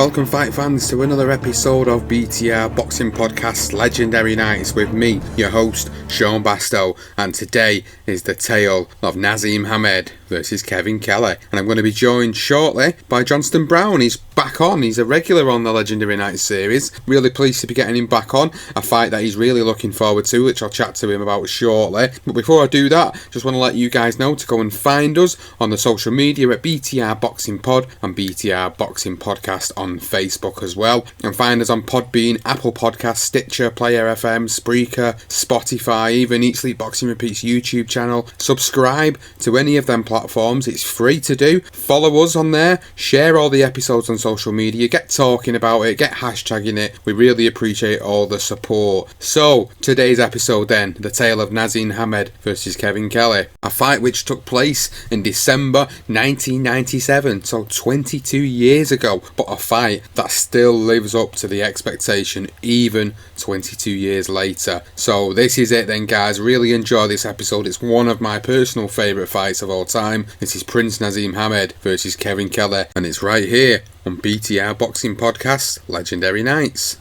welcome fight fans to another episode of BTR Boxing Podcast Legendary Nights with me, your host, Sean Bastow, and today is the tale of Naseem Hamed versus Kevin Kelley, and I'm going to be joined shortly by Johnston Brown. He's back on, he's a regular on the Legendary Nights series, really pleased to be getting him back on, a fight that he's really looking forward to, which I'll chat to him about shortly. But before I do that, just want to let you guys know to go and find us on the social media at BTR Boxing Pod and BTR Boxing Podcast on Facebook as well, and find us on Podbean, Apple Podcasts, Stitcher, Player FM, Spreaker, Spotify, even Eat Sleep Boxing Repeats YouTube channel. Subscribe to any of them platforms, it's free to do. Follow us on there, share all the episodes on social media, get talking about it, get hashtagging it. We really appreciate all the support. So today's episode then, the tale of Naseem Hamed versus Kevin Kelley, a fight which took place in December 1997, so 22 years ago, but a fight that still lives up to the expectation even 22 years later. So this is it then, guys. Really enjoy this episode. It's one of my personal favourite fights of all time. This is Prince Naseem Hamed versus Kevin Kelley, and it's right here on BTR Boxing Podcast Legendary Nights.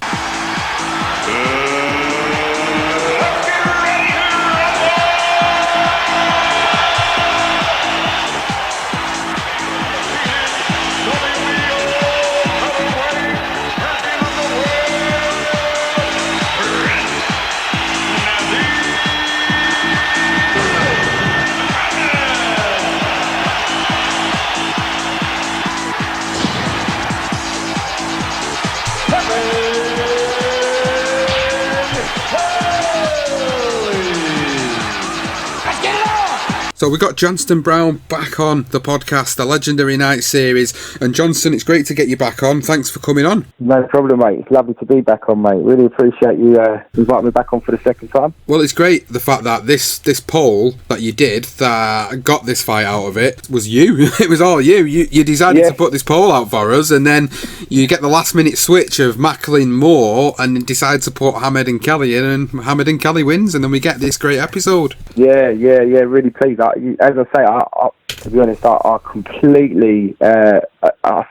So we got Johnston Brown back on the podcast, the Legendary Night series. And Johnston, it's great to get you back on. Thanks for coming on. No problem, mate. It's lovely to be back on, mate. Really appreciate you inviting me back on for the second time. Well, it's great the fact that this poll that you did that got this fight out of it was you. It was all you. You decided to put this poll out for us, and then you get the last minute switch of Macklin Moore and decide to put Hamed and Kelley in, and Hamed and Kelley wins, and then we get this great episode. Yeah. Really pleased. As I say, I to be honest, I completely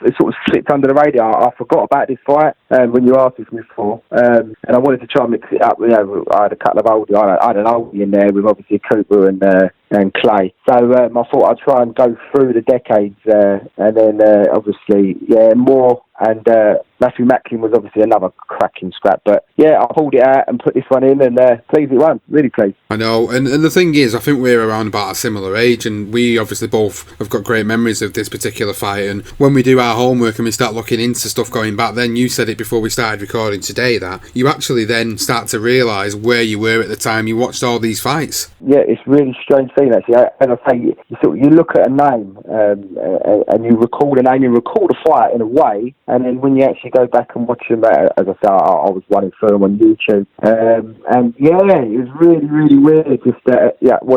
it sort of slipped under the radar. I forgot about this fight when you asked me before, and I wanted to try and mix it up. You know, I had a couple of oldies. I had an oldie in there with obviously Cooper and Clay. So I thought I'd try and go through the decades, and then obviously Moore and Matthew Macklin was obviously another cracking scrap. But yeah, I pulled it out and put this one in, and pleased it won. Really pleased. I know, and the thing is, I think we're around about a similar age, and we obviously both have got great memories of this particular fight. And when we do our homework and we start looking into stuff going back, then you said it before we started recording today, that you actually then start to realise where you were at the time you watched all these fights. Yeah, it's a really strange thing actually. As I say, you look at a name and you recall the name, you recall the fight in a way, and then when you actually go back and watch them, as I say, I was running through them on YouTube, and yeah, it was really, really weird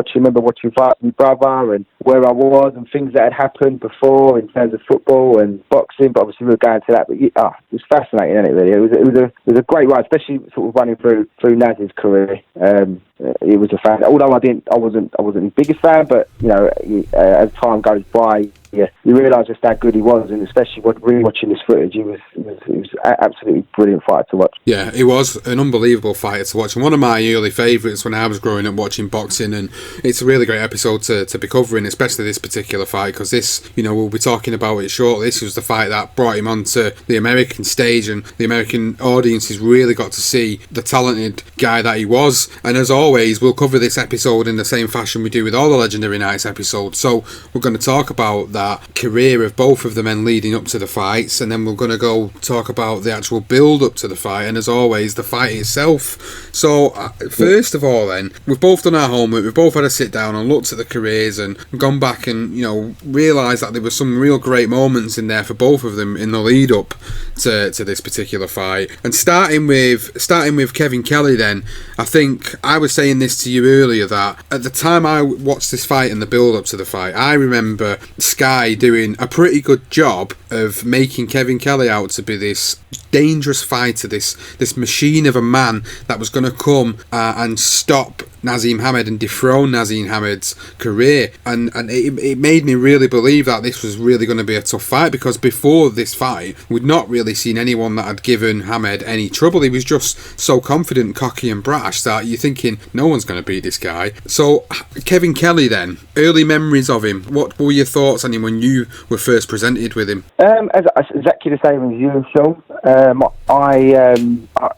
just remember watching fight with my brother and where I was and things that had happened before in terms of football and boxing, but obviously we'll go into that. But it was fascinating, isn't it? Really, it was a great ride, especially sort of running through Naz's career. It was a fan. Although I wasn't the biggest fan, but you know, as time goes by, you realise just how good he was, and especially re-watching this footage, it was absolutely brilliant fight to watch. Yeah, it was an unbelievable fighter to watch, and one of my early favourites when I was growing up watching boxing, and it's a really great episode to be covering, especially this particular fight, because this, you know, we'll be talking about it shortly. This was the fight that brought him onto the American stage, and the American audiences really got to see the talented guy that he was. And as always, we'll cover this episode in the same fashion we do with all the Legendary Nights episodes. So we're going to talk about that career of both of the men leading up to the fights, and then we're going to go talk about the actual build up to the fight, and as always, the fight itself. So first of all then, we've both done our homework, we've both had a sit down and looked at the careers and gone back and, you know, realised that there were some real great moments in there for both of them in the lead up to this particular fight. And starting with Kevin Kelley then, I think I was saying this to you earlier, that at the time I watched this fight and the build up to the fight, I remember Sky doing a pretty good job of making Kevin Kelley out to be this dangerous fighter, this machine of a man that was going to come and stop Naseem Hamed and dethrone Naseem Hamed's career, and it made me really believe that this was really going to be a tough fight, because before this fight we'd not really seen anyone that had given Hamed any trouble. He was just so confident, cocky and brash that you're thinking no one's going to beat this guy. So Kevin Kelley then, early memories of him, what were your thoughts on him when you were first presented with him? Exactly the same as you, Sean.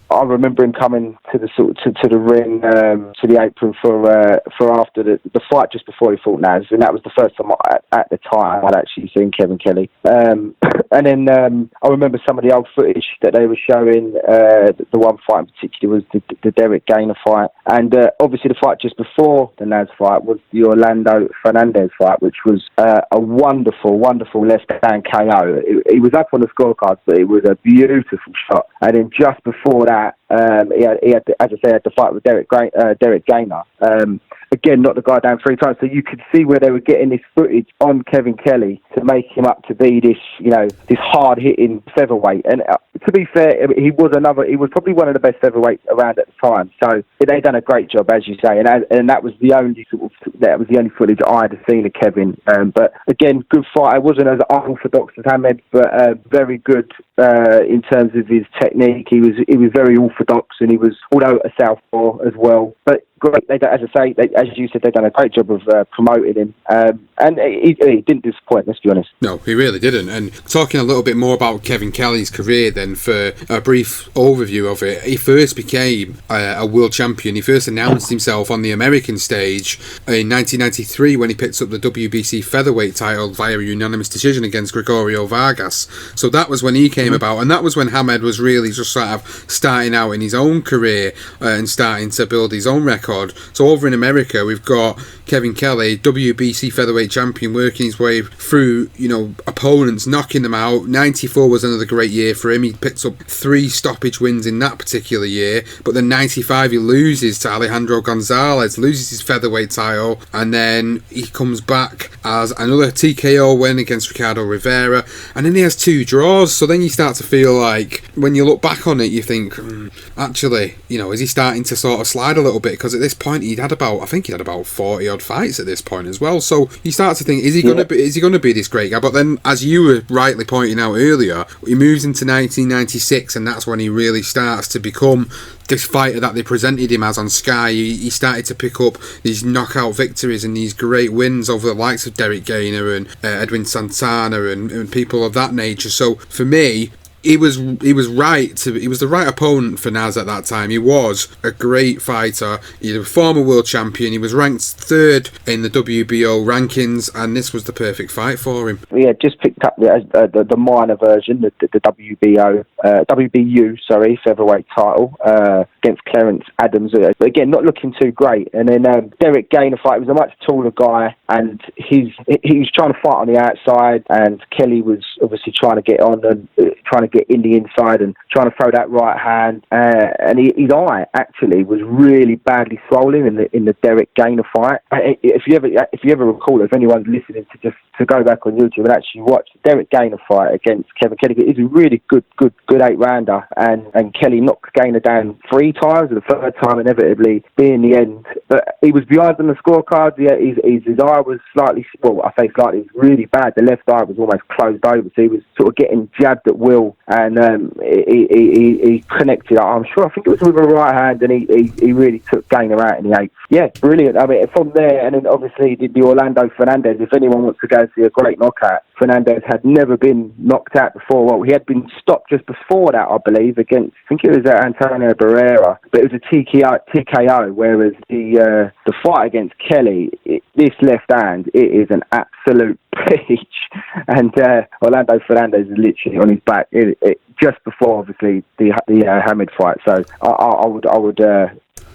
I remember him coming to the to the ring, to the apron for after the fight just before he fought Naz, and that was the first time at the time I'd actually seen Kevin Kelley. And then I remember some of the old footage that they were showing. The one fight in particular was the Derek Gainer fight, and obviously the fight just before the Naz fight was the Orlando Fernandez fight, which was a wonderful left hand KO. He was up on the scorecards, but it was a beautiful shot. And then just before that, he had as I said, the fight with Derek Gainer. Again, knocked the guy down 3 times. So you could see where they were getting this footage on Kevin Kelley to make him up to be this, this hard-hitting featherweight. And to be fair, he was probably one of the best featherweights around at the time. So they done a great job, as you say. And that was the only footage I'd seen of Kevin. But again, good fight. It wasn't as unorthodox as Hamed, but very good in terms of his technique. He was very orthodox, and he was, although a southpaw as well. But great. As you said, they've done a great job of promoting him, and he didn't disappoint. Let's be honest. No, he really didn't. And talking a little bit more about Kevin Kelley's career, then, for a brief overview of it, he first became a world champion. He first announced himself on the American stage in 1993 when he picked up the WBC featherweight title via a unanimous decision against Gregorio Vargas. So that was when he came about, and that was when Hamed was really just sort of starting out in his own career and starting to build his own record. So over in America, we've got Kevin Kelley, WBC featherweight champion, working his way through, opponents, knocking them out. 94 was another great year for him. He picked up 3 stoppage wins in that particular year. But then 95, he loses to Alejandro Gonzalez, loses his featherweight title, and then he comes back as another TKO win against Ricardo Rivera, and then he has 2 draws. So then you start to feel like, when you look back on it, you think, actually, is he starting to sort of slide a little bit? Because at this point he'd had about 40 odd fights at this point as well. So you start to think, is he going to be this great guy? But then, as you were rightly pointing out earlier, he moves into 1996, and that's when he really starts to become this fighter that they presented him as on Sky. He started to pick up these knockout victories and these great wins over the likes of Derek Gainer and Edwin Santana and people of that nature. So for me, he was the right opponent for Naz at that time. He was a great fighter. He's a former world champion. He was ranked 3rd in the WBO rankings, and this was the perfect fight for him. Yeah, just picked up the minor version, the WBU featherweight title against Clarence Adams. Again, not looking too great. And then Derek Gainer fight, was a much taller guy, and he was trying to fight on the outside, and Kelley was obviously trying to get on and trying to get in the inside and trying to throw that right hand, and his eye actually was really badly swollen in the Derek Gainer fight. If you ever recall, if anyone's listening, to go back on YouTube and actually watch the Derek Gainer fight against Kevin Kelley, it's a really good 8-rounder, and Kelley knocked Gainer down 3 times, and the 3rd time inevitably being the end. But he was behind on the scorecards. His eye was slightly, well, I say slightly, it was really bad. The left eye was almost closed over, so he was sort of getting jabbed at will, and he connected. I think it was with a right hand, and he really took Gainer out in the 8th. Yeah, brilliant. I mean, from there, and then obviously the Orlando Fernandez. If anyone wants to go and see a great knockout, Fernandez had never been knocked out before. Well, he had been stopped just before that, I believe, against, I think it was Antonio Barrera, but it was a TKO, whereas the fight against Kelley, this left hand, it is an absolute peach, and Orlando Fernandez is literally on his back just before, obviously, the Hamed fight. So I would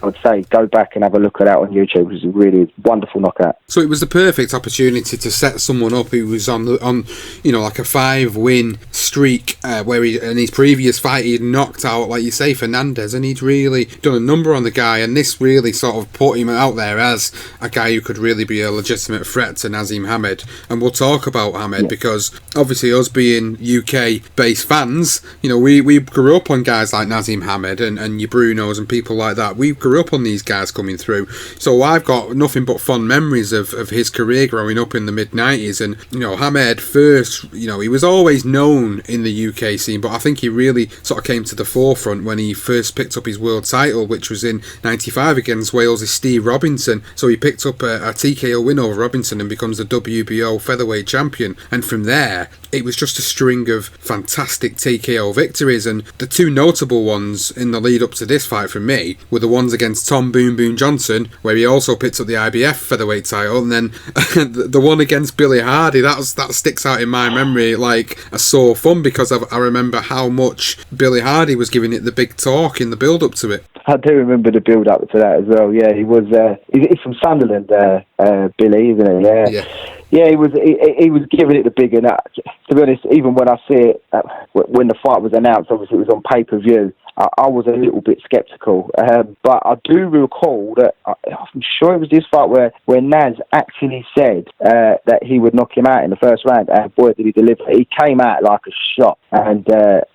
I would say go back and have a look at that on YouTube. It was a really wonderful knockout. So it was the perfect opportunity to set someone up who was on like a 5-win streak, where in his previous fight he'd knocked out, like you say, Fernandez, and he'd really done a number on the guy, and this really sort of put him out there as a guy who could really be a legitimate threat to Naseem Hamed. And we'll talk about Hamed because obviously us being UK based fans, we grew up on guys like Naseem Hamed and your Brunos and people like that. We grew up on these guys coming through, so I've got nothing but fond memories of his career growing up in the mid-90s. And Hamed first, he was always known in the UK scene, but I think he really sort of came to the forefront when he first picked up his world title, which was in 95 against Wales' Steve Robinson. So he picked up a TKO win over Robinson and becomes the WBO featherweight champion, and from there it was just a string of fantastic TKO victories. And the two notable ones in the lead up to this fight for me were the ones against Tom Boom Boom Johnson, where he also picked up the IBF featherweight title, and then the one against Billy Hardy, that sticks out in my memory like a sore thumb, because I remember how much Billy Hardy was giving it the big talk in the build up to it. I do remember the build up to that as well. Yeah, he was. He's from Sunderland, Billy, isn't he? Yeah. Yeah, he was giving it the big. And to be honest, even when I see it, when the fight was announced, obviously it was on pay-per-view, I was a little bit sceptical. But I do recall that, I'm sure it was this fight where Naz actually said that he would knock him out in the first round, and boy did he deliver. He came out like a shot and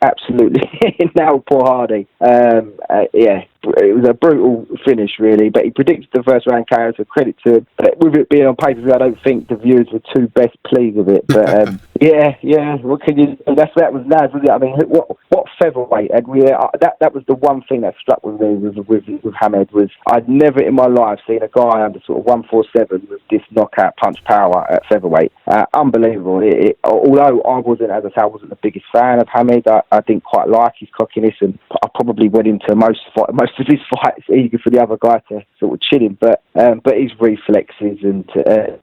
absolutely nailed poor Hardy. It was a brutal finish, really, but he predicted the first round KO, so credit to him. But with it being on pay-per-view, I don't think the viewers were too best pleased with it. But what can you? That was Naz, wasn't it? I mean, what featherweight? And that was the one thing that struck with me with Hamed, was I'd never in my life seen a guy under sort of 147 with this knockout punch power at featherweight. Unbelievable. Although I wasn't the biggest fan of Hamed, I didn't quite like his cockiness, and I probably went into most of his fights eager for the other guy to sort of chill him. But his reflexes and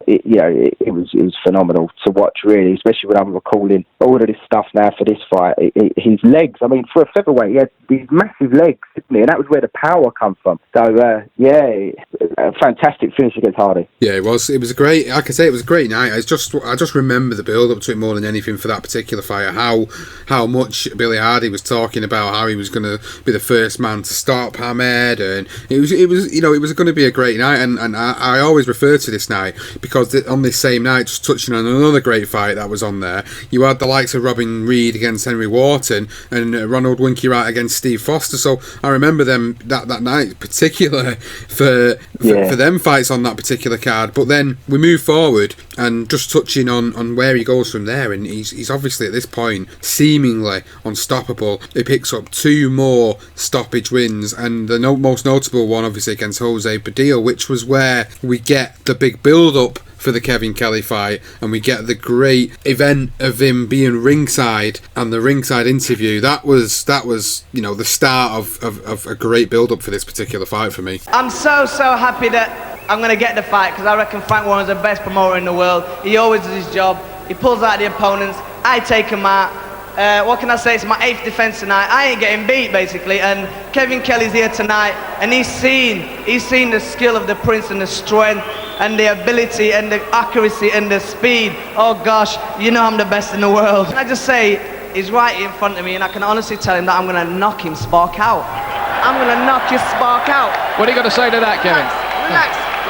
it was phenomenal to watch, really, especially when I'm recalling all of this stuff now for this fight. His legs, I mean, for a featherweight, he had these massive legs, didn't he? And that was where the power comes from. So a fantastic finish against Hardy. Yeah, it was a great, like I say, it was a great night. I just remember the build up to it more than anything for that particular fight. How much Billy Hardy was talking about how he was going to be the first man to stop Hamed, and it was going to be a great night. And I always refer to this night because on this same night, just touching on another great fight that was on there, you had the likes of Robin Reed against Henry Wharton and Ronald Winky Wright against Steve Foster. So I remember them that night particular for them fights on that particular card. But then we move forward and just touching on where he goes from there, and he's obviously at this point seemingly unstoppable. He picks up 2 more stoppage wins, and the most notable one obviously against Jose Badillo, which was where we get the big build up for the Kevin Kelley fight, and we get the great event of him being ringside and the ringside interview. That was the start of a great build up for this particular fight for me. I'm so happy that I'm going to get the fight, because I reckon Frank Warren's the best promoter in the world. He always does his job. He pulls out the opponents. I take him out. What can I say? It's my 8th defense tonight. I ain't getting beat, basically. And Kevin Kelley's here tonight, and he's seen the skill of the Prince and the strength and the ability and the accuracy and the speed. Oh gosh, I'm the best in the world. And I just say, he's right in front of me, and I can honestly tell him that I'm gonna knock him spark out. I'm gonna knock his spark out. What are you gonna say to that, Kevin?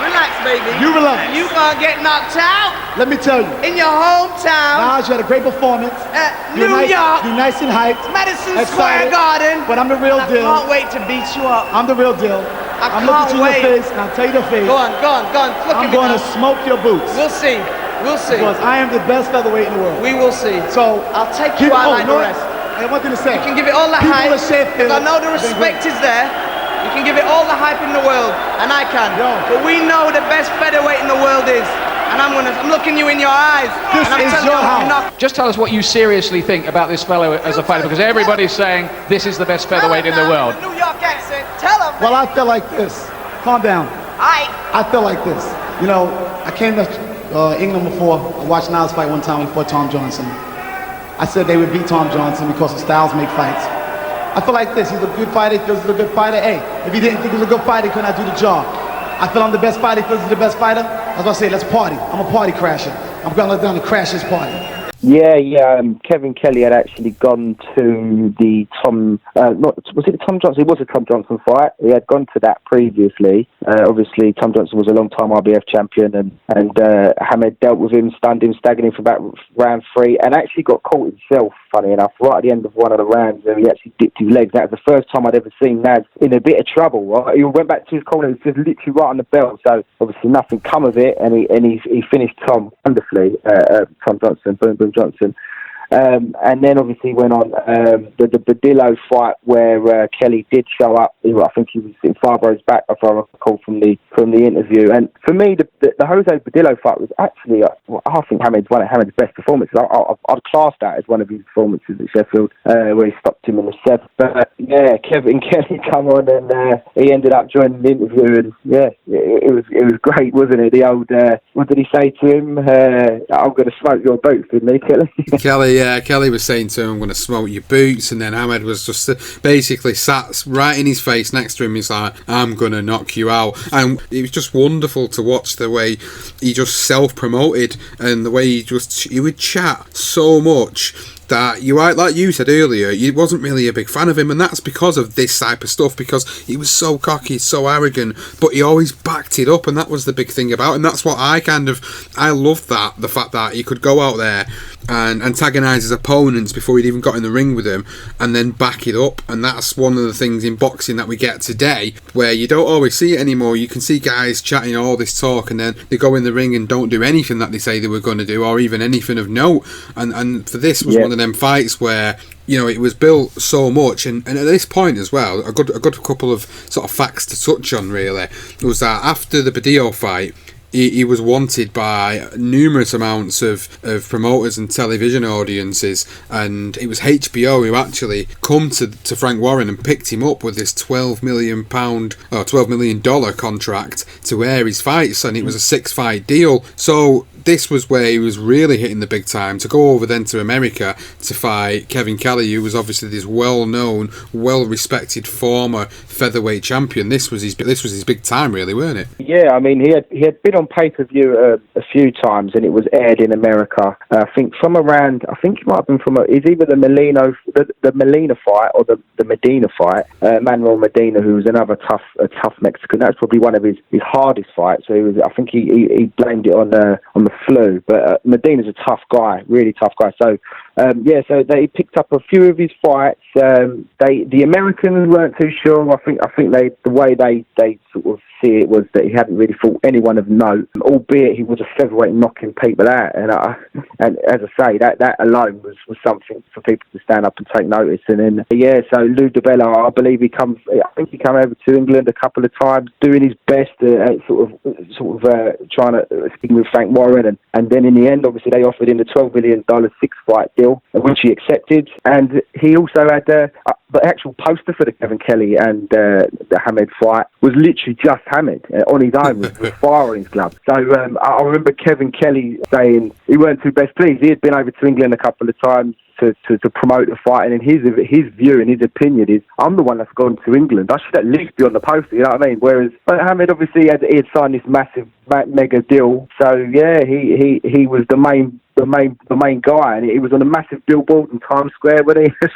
Relax, baby. You relax. You gonna get knocked out Let me tell you. in your hometown. Naj, you had a great performance. New York. You're nice and hyped. Madison excited, Square Garden. But I'm the real deal. I can't wait to beat you up. I'm the real deal. I'm looking can't you in the face, and I'll tell you the face. Go on. Look I'm at me going to now. smoke your boots. We'll see. Because I am the best featherweight in the world. We will see. So I'll take you out like the rest. I have one thing to say. You can give it all the People hype, at Sheffield because I know the have been respect great. is there. You can give it all the hype in the world, and I can. Yo. But we know the best featherweight in the world is. And I'm looking you in your eyes. This and I'm is telling your you, I'm house. not. Just tell us what you seriously think about this fellow as a fighter, because everybody's saying this is the best featherweight in the world. New York accent. Tell him. Well, I feel like this. Calm down. I feel like this. I came to England before. I watched Niles fight one time before Tom Johnson. I said they would beat Tom Johnson because the styles make fights. I feel like this. He's a good fighter. He feels he's a good fighter. Hey, if he didn't think he was a good fighter, he could not do the job. I feel I'm the best fighter. He feels he's the best fighter. I was about to say, let's party. I'm a party crasher. I'm going to let down to crash this party. Yeah. Kevin Kelley had actually gone to the was it the Tom Johnston? It was a Tom Johnston fight. He had gone to that previously. Obviously, Tom Johnston was a long-time IBF champion, and Hamed dealt with him, stunned him, staggered him for about round 3, and actually got caught himself, funny enough, right at the end of one of the rounds where he actually dipped his legs. That was the first time I'd ever seen Naz in a bit of trouble. Right? He went back to his corner, he was just literally right on the belt, so obviously nothing come of it, and he finished Tom wonderfully, Tom Johnston, Boom Johnson. And then obviously went on the Badillo fight where Kelley did show up. I think he was in Farbro's back, if I recall from the interview. And for me, the Jose Badillo fight was actually, I think Hamed's one of Hamed's best performances. I'd class that as one of his performances at Sheffield, where he stopped him in the 7th. But yeah, Kevin Kelley come on and he ended up joining the interview, and yeah, it was great, wasn't it? The old, what did he say to him? I'm going to smoke your boots, didn't he, Kelley? Kelley was saying to him, I'm going to smoke your boots, and then Hamed was just basically sat right in his face next to him. He's like, I'm going to knock you out. And it was just wonderful to watch the way he just self-promoted, and the way he would chat so much that like you said earlier, you wasn't really a big fan of him, and that's because of this type of stuff, because he was so cocky, so arrogant, but he always backed it up, and that was the big thing about him. That's what I loved, that the fact that he could go out there and antagonise his opponents before he'd even got in the ring with them, and then back it up. And that's one of the things in boxing that we get today, where you don't always see it anymore. You can see guys chatting all this talk, and then they go in the ring and don't do anything that they say they were going to do, or even anything of note. And for this was one of them fights where, you know, it was built so much, and at this point as well, a good couple of sort of facts to touch on really was that after the Badillo fight, he was wanted by numerous amounts of promoters and television audiences, and it was HBO who actually come to Frank Warren and picked him up with this $12 million contract to air his fights, and it was a 6-fight deal. So this was where he was really hitting the big time, to go over then to America to fight Kevin Kelley, who was obviously this well-known, well-respected former featherweight champion. This was his big time, really, weren't it? Yeah, I mean, he had been on pay-per-view a few times, and it was aired in America. I think from around, I think it might have been from it's either the Molina fight or the Medina fight. Manuel Medina, who was another tough Mexican. That's probably one of his hardest fights. So I think he blamed it on the flu, but Medina's a tough guy, really tough guy. So so they picked up a few of his fights. The Americans weren't too sure. I think the way they sort of see it was that he hadn't really fought anyone of note, albeit he was a featherweight knocking people out. And as I say, that alone was something for people to stand up and take notice. And then so Lou DiBella, I believe he came over to England a couple of times, doing his best at sort of trying to speak with Frank Warren, and then in the end, obviously they offered him the $12 million 6-fight deal, which he accepted. And he also had the actual poster for the Kevin Kelley and the Hamed fight was literally just Hamed on his own with fire on his glove. So I remember Kevin Kelley saying he weren't too best pleased. He had been over to England a couple of times to promote the fight, and in his view and his opinion is, I'm the one that's gone to England. I should at least be on the poster, you know what I mean? Whereas Hamed obviously he had signed this massive mega deal, so yeah, he was the main guy, and he was on a massive billboard in Times Square, wasn't he? As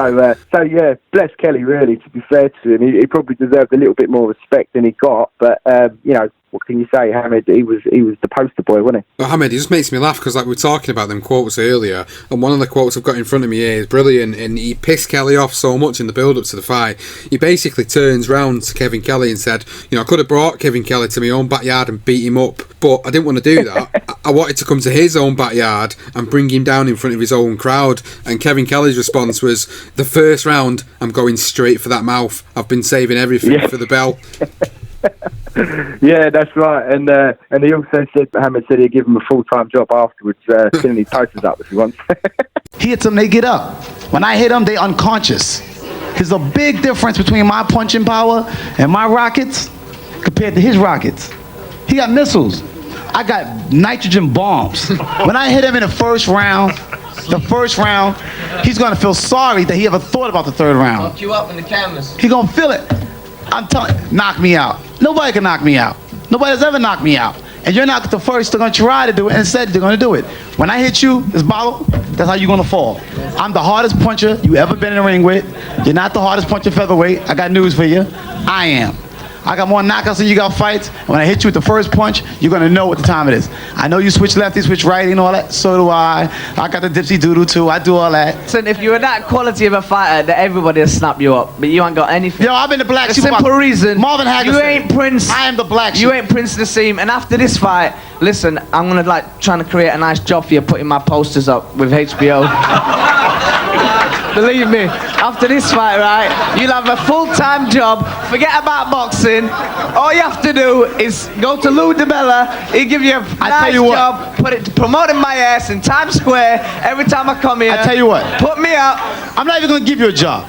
well. So yeah, bless Kelley, really, to be fair to him. He probably deserved a little bit more respect than he got, but you know, what can you say? Hamed, he was the poster boy, wasn't he? Well, Hamed, he just makes me laugh, because like we were talking about them quotes earlier, and one of the quotes I've got in front of me here is brilliant, and he pissed Kelley off so much in the build-up to the fight. He basically turns round to Kevin Kelley and said, you know, I could have brought Kevin Kelley to my own backyard and beat him up, but I didn't want to do that. I wanted to come to his own backyard and bring him down in front of his own crowd. And Kevin Kelley's response was, the first round, I'm going straight for that mouth. I've been saving everything for the bell. Yeah, that's right. And he also said, Hamed said he'd give him a full-time job afterwards, filling his posters up if he wants. He hits them, they get up. When I hit them, they unconscious. There's a big difference between my punching power and my rockets compared to his rockets. He got missiles. I got nitrogen bombs. When I hit him in the first round, the first round, he's gonna feel sorry that he ever thought about the third round. Fuck you up in the cameras. He gonna feel it. I'm telling you, knock me out. Nobody can knock me out. Nobody has ever knocked me out. And you're not the first to gonna try to do it and said they're gonna do it. When I hit you, this bottle, that's how you're gonna fall. I'm the hardest puncher you ever been in the ring with. You're not the hardest puncher featherweight. I got news for you. I am. I got more knockouts than you got fights. And when I hit you with the first punch, you're gonna know what the time it is. I know you switch lefty, switch righty and all that. So do I. I got the dipsy doodle too. I do all that. Listen, if you were that quality of a fighter, then everybody will snap you up. But you ain't got anything. Yo, I've been the black The sheep. simple reason, Marvin Haggerson. you ain't Prince. I am the black sheep. You ain't Prince Naseem. And after this fight, listen, I'm gonna like trying to create a nice job for you, putting my posters up with HBO. Believe me, after this fight, right, you'll have a full-time job. Forget about boxing. All you have to do is go to Lou DiBella. He'll give you a nice job. Put it promoting my ass in Times Square every time I come here. I tell you what. Put me up. I'm not even gonna give you a job.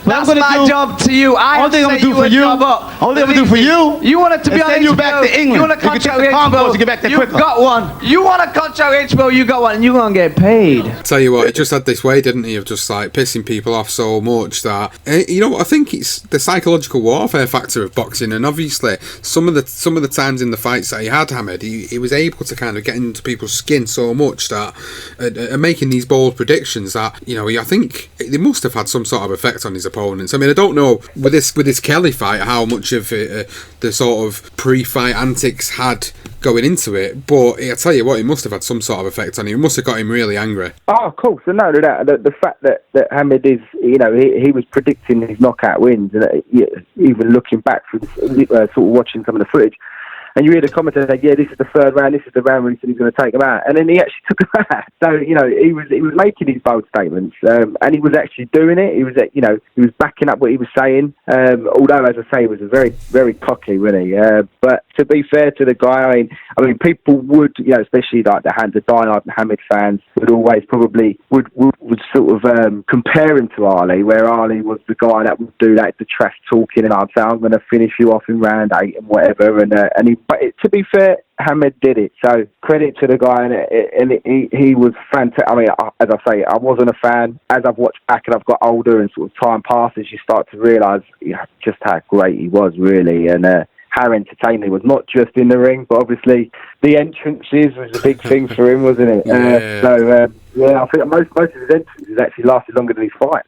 That's my job to you. Only thing I'm gonna do for you. Only thing I'm gonna do for you. You want it to be on send HBO. you back to England. You want a contract with HBO. To get back there You quicker. got one. You want a contract with HBO. You got one, and you're gonna get paid. Tell you what, it just had this way, didn't he, of just like pissing people off so much that you know what? I think it's the psychological warfare factor of boxing, and obviously some of the times in the fights that he had, Hamed, he was able to kind of get into people's skin so much that and making these bold predictions that I think they must have had some sort of effect on his opponents. I mean, I don't know with this Kelley fight how much of the sort of pre-fight antics had going into it, but I tell you what, it must have had some sort of effect on him. It must have got him really angry. Oh, of course. And no, the fact that Hamed is, he was predicting his knockout wins, and even looking back through sort of watching some of the footage, and you hear the commentator say, yeah, this is the third round, this is the round where he said he's going to take him out. And then he actually took him out. So, he was making these bold statements, and he was actually doing it. He was, he was backing up what he was saying. Although, as I say, he was very, very cocky, wasn't he? But to be fair to the guy, I mean, people would, especially like the diehard Hamed fans, would always probably would sort of compare him to Ali, where Ali was the guy that would do that, the trash talking, and I'd say, I'm going to finish you off in round 8 and whatever. But to be fair, Hamed did it. So credit to the guy, and he was fantastic. I mean, as I say, I wasn't a fan. As I've watched back and I've got older and sort of time passes, you start to realise just how great he was, really, and how entertaining he was, not just in the ring, but obviously the entrances was a big thing for him, wasn't it? Yeah. I think most of his entrances actually lasted longer than his fights.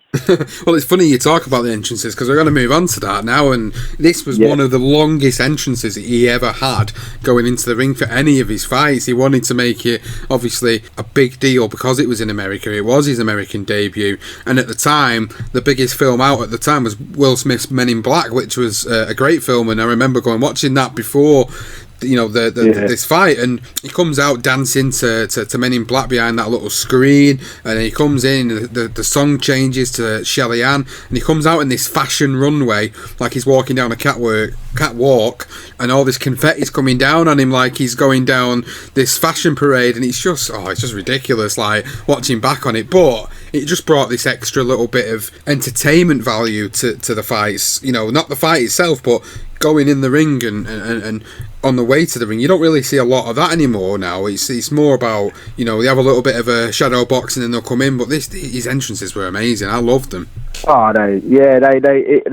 Well, it's funny you talk about the entrances, because we're going to move on to that now, and this was one of the longest entrances he ever had going into the ring for any of his fights. He wanted to make it, obviously, a big deal because it was in America. It was his American debut, and at the time, the biggest film out at the time was Will Smith's Men in Black, which was a great film, and I remember watching that before this fight, and he comes out dancing to Men in Black behind that little screen, and he comes in, the song changes to Shelly Ann, and he comes out in this fashion runway like he's walking down a catwalk, and all this confetti's coming down on him like he's going down this fashion parade, and it's just ridiculous, like watching back on it. But it just brought this extra little bit of entertainment value to the fights, not the fight itself, but going in the ring and on the way to the ring. You don't really see a lot of that anymore now. It's more about, they have a little bit of a shadow boxing and they'll come in, but his entrances were amazing. I loved them. Oh, they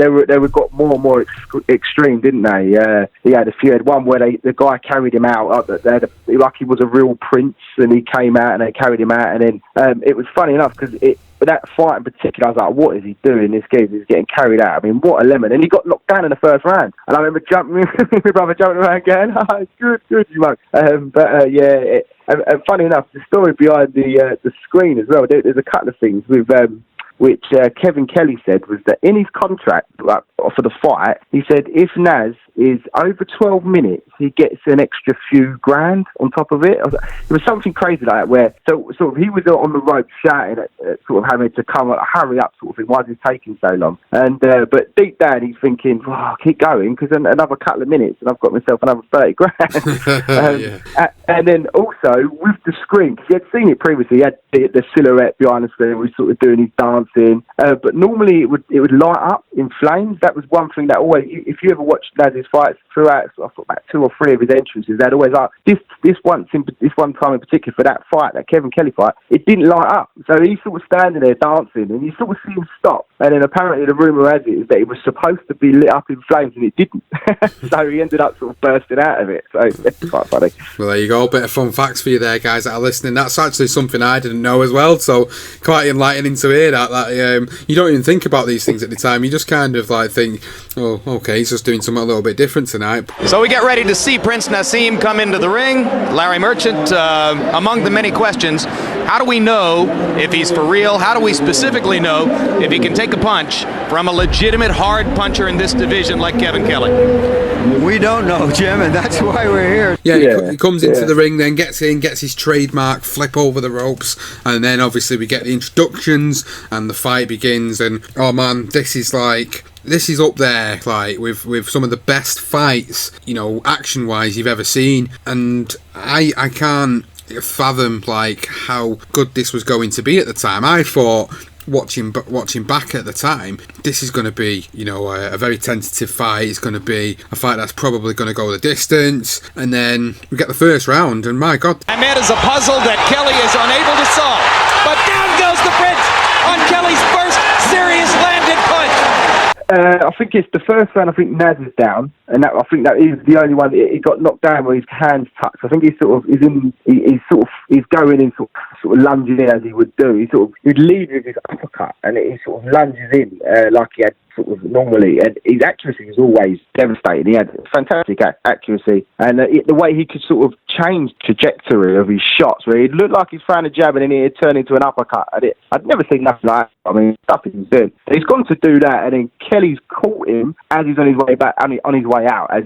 were got more and more extreme, didn't they? He had a few. Had one where the guy carried him out, like he was a real prince, and he came out and they carried him out, and then it was funny enough because that fight in particular, I was like, what is he doing? This kid is getting carried out. I mean, what a lemon. And he got knocked down in the first round. And I remember my brother jumping around going, oh, good, you won't. And funny enough, the story behind the screen as well, there's a couple of things with which Kevin Kelley said was that in his contract for the fight, he said if Naz is over 12 minutes, he gets an extra few grand on top of it. It was something crazy like that, where so sort of he was on the rope shouting at sort of having to come hurry up sort of thing. Why is it taking so long? And but deep down he's thinking, keep going, because another couple of minutes and I've got myself another 30 grand. And then also with the screen, because he had seen it previously, he had the silhouette behind the screen, was sort of doing his dancing. But normally it would light up in flames. That was one thing that always, if you ever watched Naz's fights throughout, I thought about 2 or 3 of his entrances, they'd always like this one time in particular for that fight, that Kevin Kelley fight, it didn't light up. So he's sort of standing there dancing, and you sort of see him stop. And then apparently the rumour has it is that it was supposed to be lit up in flames, and it didn't. So he ended up sort of bursting out of it. So it's quite funny. Well, there you go. A bit of fun facts for you there, guys that are listening. That's actually something I didn't know as well. So quite enlightening to hear that you don't even think about these things at the time. You just kind of like think, oh, okay, he's just doing something a little bit different tonight. So we get ready to see Prince Naseem come into the ring. Larry Merchant, among the many questions, how do we know if he's for real? How do we specifically know if he can take a punch from a legitimate hard puncher in this division like Kevin Kelley? We don't know, Jim, and that's why we're here. Yeah, he comes into the ring, then gets his trademark flip over the ropes, and then obviously we get the introductions and the fight begins. And oh man, this is up there, like with some of the best fights, action wise you've ever seen. And I can't fathom like how good this was going to be at the time. I thought, watching back at the time, this is going to be a very tentative fight. It's going to be a fight that's probably going to go the distance, and then we get the first round, and my god, Hamed is a puzzle that Kelley is unable to solve, but down goes the Prince on Kelley's first serious landed punch. I think it's the first round. I think Naz is down, and I think that is the only one. He got knocked down where his hands touched. I think he's going in sort of lunging in as he would do. He'd lead with his uppercut, and he sort of lunges in like he had sort of normally. And his accuracy was always devastating. He had fantastic accuracy, and the way he could sort of change trajectory of his shots, where he'd look like he's throwing a jab and then he'd turn into an uppercut. I'd never seen nothing like that. I mean, stuff he's doing. He's gone to do that, and then Kelley's caught him as he's on his way back, on his way out, as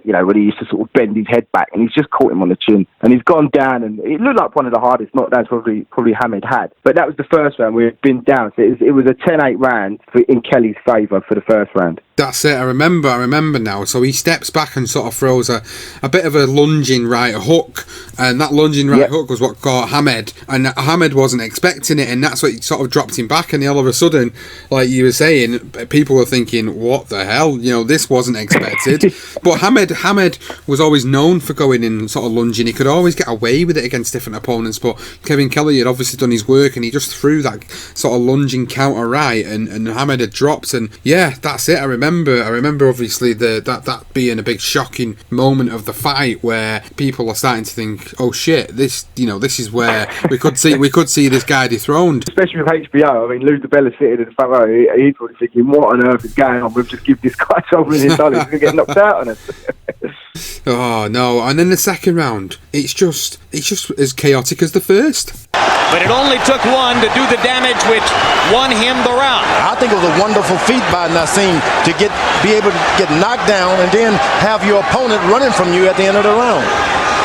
when he used to sort of bend his head back, and he's just caught him on the chin, and he's gone down, and it looked like one of the hardest knockdowns probably Hamed had. But that was the first round. We had been down, so it was a 10-8 round in Kelley's favour for the first round. That's it. I remember now. So he steps back and sort of throws a bit of a lunging right hook, and that lunging right hook was what caught Hamed, and Hamed wasn't expecting it, and that's what sort of dropped him back. And all of a sudden, like you were saying, people were thinking, "What the hell? This wasn't expected." But Hamed was always known for going in sort of lunging. He could always get away with it against different opponents. But Kevin Kelley had obviously done his work, and he just threw that sort of lunging counter right, and Hamed had dropped. And yeah, that's it. I remember obviously that being a big shocking moment of the fight, where people are starting to think, oh shit, this is where we could see this guy dethroned. Especially with HBO, I mean, Lou DiBella sitting in the front row, he's probably thinking, what on earth is going on? We've just give this guy $12 million, he's going to get knocked out on us. Oh no! And then the second round, it's just as chaotic as the first. But it only took one to do the damage which won him the round. I think it was a wonderful feat by Naseem to be able to get knocked down and then have your opponent running from you at the end of the round.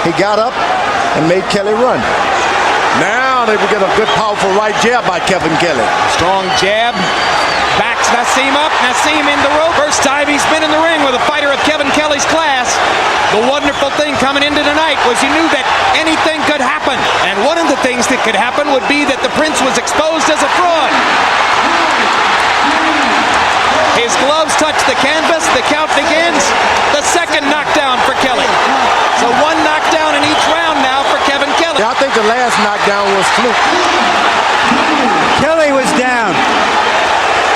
He got up and made Kelley run. Now they will get a good, powerful right jab by Kevin Kelley. Strong jab. Backs Naseem up. Naseem in the rope. First time he's been in the ring with a fighter of Kevin Kelley's class. The wonderful thing coming into tonight was you knew that anything could happen. And one of the things that could happen would be that the Prince was exposed as a fraud. His gloves touch the canvas. The count begins. The second knockdown for Kelley. So one knockdown in each round now for Kevin Kelley. Yeah, I think the last knockdown was fluke. Kelley was down.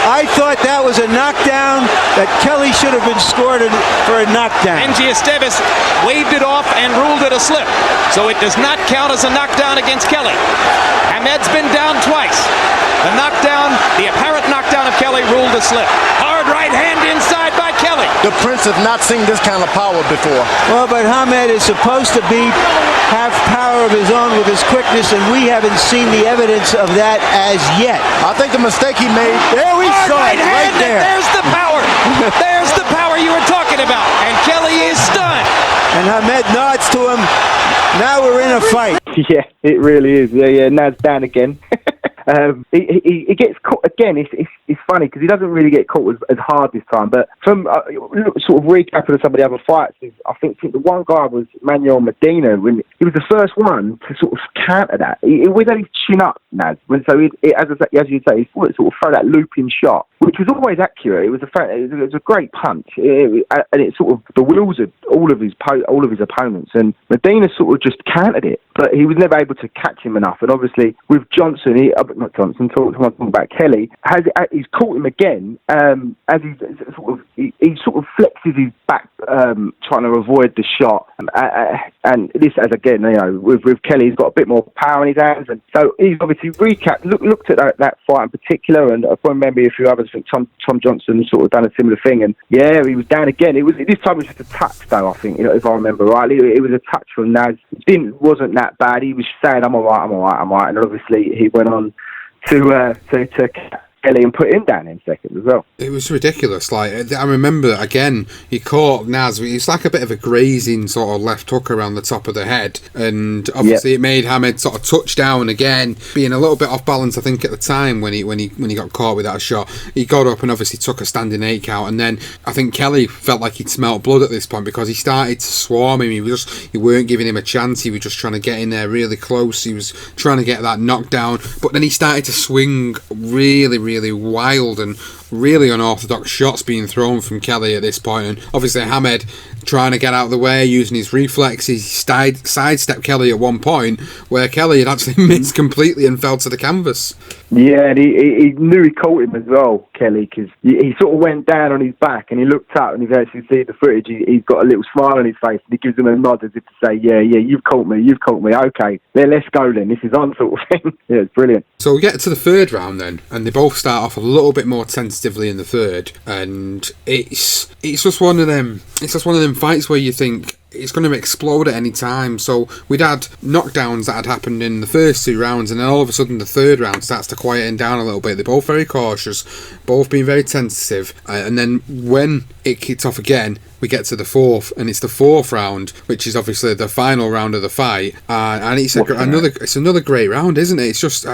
I thought that was a knockdown that Kelley should have been scored for a knockdown. Angie Esteves waved it off and ruled it a slip. So it does not count as a knockdown against Kelley. Hamed's been down twice. The knockdown, the apparent knockdown of Kelley ruled a slip. Hard right hand inside by Kelley. The Prince has not seen this kind of power before. Well, but Hamed is supposed to have power of his own with his quickness, and we haven't seen the evidence of that as yet. I think the mistake he made. There we saw right it, right hand, there. There's the power. There's the power you were talking about. And Kelley is stunned. And Hamed nods to him. Now we're in a fight. Yeah, it really is. Yeah, Naz down again. He gets caught again. It's it's funny because he doesn't really get caught as hard this time. But from sort of recapping some of the other fights, I think the one guy was Manuel Medina. When he was the first one to sort of counter that. He always had his chin up, Naz. As you say, he sort of throw that looping shot, which was always accurate. It was a great punch, and it sort of bewildered all of his opponents. And Medina sort of just countered it, but he was never able to catch him enough. And obviously with Johnston, talking about Kelley, he's caught him again. As he sort of flexes his back, trying to avoid the shot. And this, as again, with Kelley, he's got a bit more power in his hands, and so he's obviously looked at that fight in particular. And I remember a few others. I think Tom Johnston sort of done a similar thing, and yeah, he was down again. This time it was just a touch, though. I think, if I remember rightly, it was a touch from Naz. It wasn't that bad. He was saying, "I'm all right," and obviously he went on to Kelley and put him down in second as well. It was ridiculous. Like, I remember again, he caught Naz. It's like a bit of a grazing sort of left hook around the top of the head, and obviously it made Hamed sort of touch down again, being a little bit off balance. I think at the time when he got caught with that shot, he got up and obviously took a standing 8 count, and then I think Kelley felt like he'd smelt blood at this point because he started to swarm him. He weren't giving him a chance. He was just trying to get in there really close. He was trying to get that knockdown, but then he started to swing really wild and really unorthodox shots being thrown from Kelley at this point, and obviously Hamed trying to get out of the way using his reflexes. He sidestepped Kelley at one point where Kelley had actually missed completely and fell to the canvas. Yeah, and he knew he caught him as well, Kelley, because he sort of went down on his back and he looked up, and if you actually see the footage, he's got a little smile on his face, and he gives him a nod as if to say, yeah, you've caught me, okay, let's go then, this is on, sort of thing. Yeah, it's brilliant. So we get to the third round then, and they both start off a little bit more tentatively in the third, and it's just one of them fights where you think it's going to explode at any time. So we'd had knockdowns that had happened in the first 2 rounds, and then all of a sudden the third round starts to quieten down a little bit. They're both very cautious, both being very tentative, and then when it kicked off again, we get to the fourth, and it's the fourth round, which is obviously the final round of the fight, and it's another great round, isn't it? It's just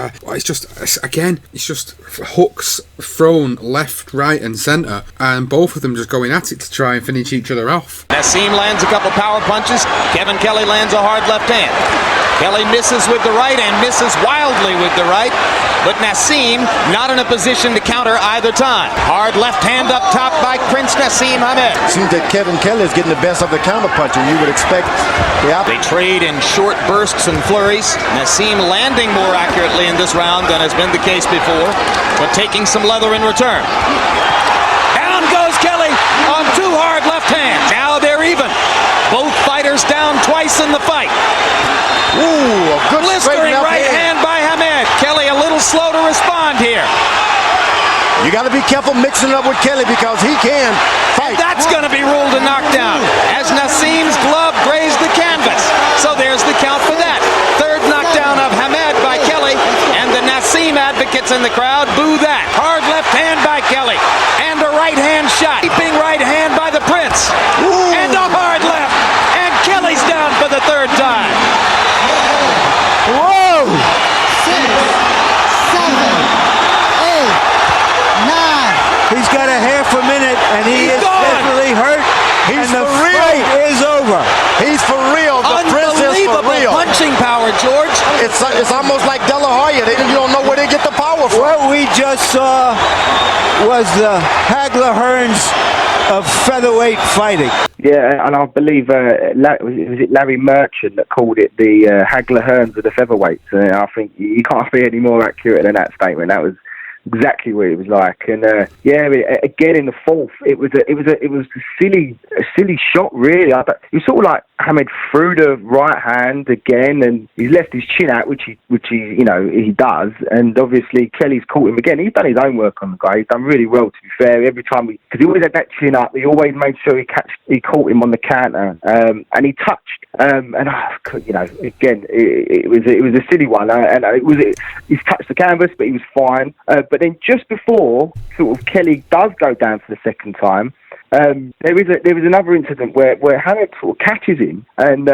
hooks thrown left, right, and centre, and both of them just going at it to try and finish each other off. Naseem lands a couple power punches. Kevin Kelley lands a hard left hand. Kelley misses with the right and misses wildly with the right, but Naseem not in a position to counter either time. Hard left hand up top by Prince Naseem Hamed. Seems that Kevin Kelley is getting the best of the counterpunching. You would expect They trade in short bursts and flurries. Naseem landing more accurately in this round than has been the case before, but taking some leather in return. Down goes Kelley on 2 hard left hands. Now they're even. Both fighters down twice in the fight. Ooh, a good blistering right hand by Hamed. Kelley a little slow to respond here. You got to be careful mixing up with Kelley because he can fight. And that's going to be ruled a knockdown as Naseem's glove grazed the canvas. So there's the count for that. Third knockdown of Hamed by Kelley, and the Naseem advocates in the crowd boo that. Hard left hand by Kelley, and a right hand shot. Keeping right hand by the Prince. Ooh. And a hard left, and Kelley's down for the third time. Whoa! 6, 7, 8, 9. He's got a half a minute, and he is definitely hurt. He's and the for real. fight is over. He's for real. The Prince is for real. Punching power, George. It's almost like De La Hoya. You don't know where they get the power from. What we just saw was the Hagler Hearns of featherweight fighting. Yeah, and I believe was it Larry Merchant that called it the Hagler Hearns of the featherweights. And I think you can't be any more accurate than that statement. That was exactly what it was like. And again in the fourth, it was a silly shot, really. It was sort of like Hamed threw the right hand again, and he's left his chin out, which he does. And obviously Kelley's caught him again. He's done his own work on the guy. He's done really well, to be fair. Every time because he always had that chin up, he always made sure he caught him on the counter, and he touched. Again, it was a silly one, and he's touched the canvas, but he was fine. But then just before sort of Kelley does go down for the second time, there was another incident where Hamed sort of catches him, and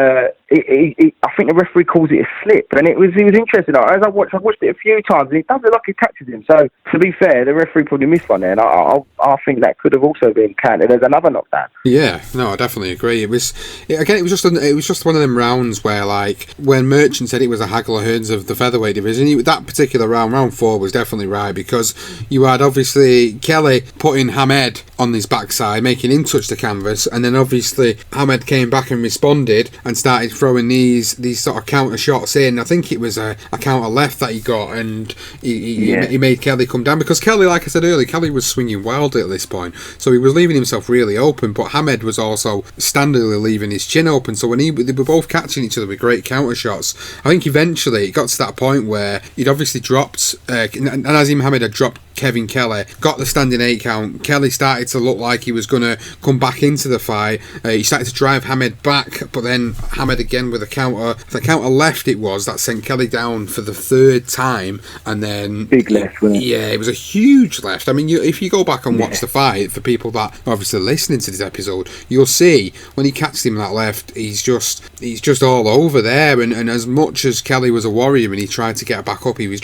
I think the referee calls it a slip, and he was interested. As I watched it a few times, and it does look like he touches him. So to be fair, the referee probably missed one there, and I think that could have also been counted as another knockdown. Yeah, no, I definitely agree. It was just one of them rounds where, like, when Merchant said it was a haggle of herds of the featherweight division, that particular round 4 was definitely right, because you had obviously Kelley putting Hamed on his backside, making him touch the canvas, and then obviously Hamed came back and responded and started throwing these sort of counter shots in. I think it was a counter left that he got, and he made Kelley come down, because Kelley, like I said earlier, Kelley was swinging wildly at this point, so he was leaving himself really open, but Hamed was also standardly leaving his chin open, so when they were both catching each other with great counter shots, I think eventually it got to that point where he'd obviously dropped Naseem Hamed had dropped Kevin Kelley, got the standing 8 count. Kelley started to look like he was going to come back into the fight. He started to drive Hamed back, but then Hamed again with the counter left it was, that sent Kelley down for the 3rd time, and then big left, wasn't it? Yeah, it was a huge left. I mean, if you go back and watch the fight, for people that are obviously listening to this episode, you'll see when he catches him that left, he's just all over there, and as much as Kelley was a warrior and he tried to get back up, he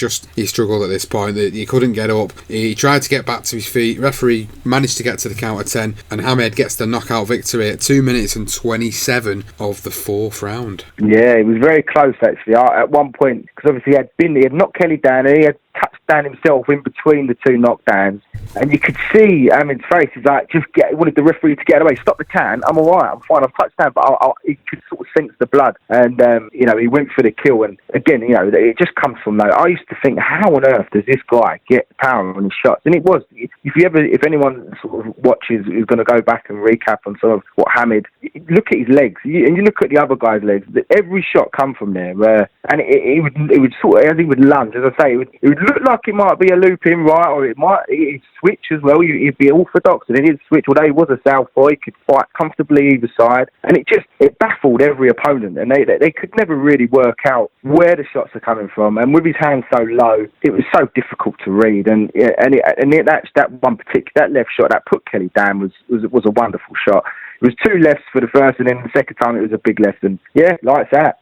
struggled at this point. He couldn't get up. He tried to get back to his feet. Referee managed to get to the count of 10, and Hamed gets the knockout victory at 2 minutes and 27 of the 4th round. Yeah, it was very close actually. At one point, because obviously he had knocked Kelley down, and he had touched down himself in between the 2 knockdowns, and you could see Hamed's face. He's like, wanted the referee to get away. Stop the count. I'm all right. I'm fine. I've touched down, but he could sort of sense the blood, and he went for the kill. And again, it just comes from that. I used to think, how on earth does this guy get power on his shots? And it was, if anyone sort of watches, who's going to go back and recap on sort of what Hamed, look at his legs, and you look at the other guy's legs. Every shot come from there, and it would sort of, as he would lunge, as I say, it would look like it might be a loop in right, or it'd switch as well. He'd be orthodox, and it is switch. Although he was a southpaw, he could fight comfortably either side, and it baffled every opponent, and they could never really work out where the shots are coming from. And with his hands so low, it was so difficult to read. And that one particular, that left shot that put Kelley down was a wonderful shot. It was 2 lefts for the first, and then the second time it was a big left, and yeah, lights out,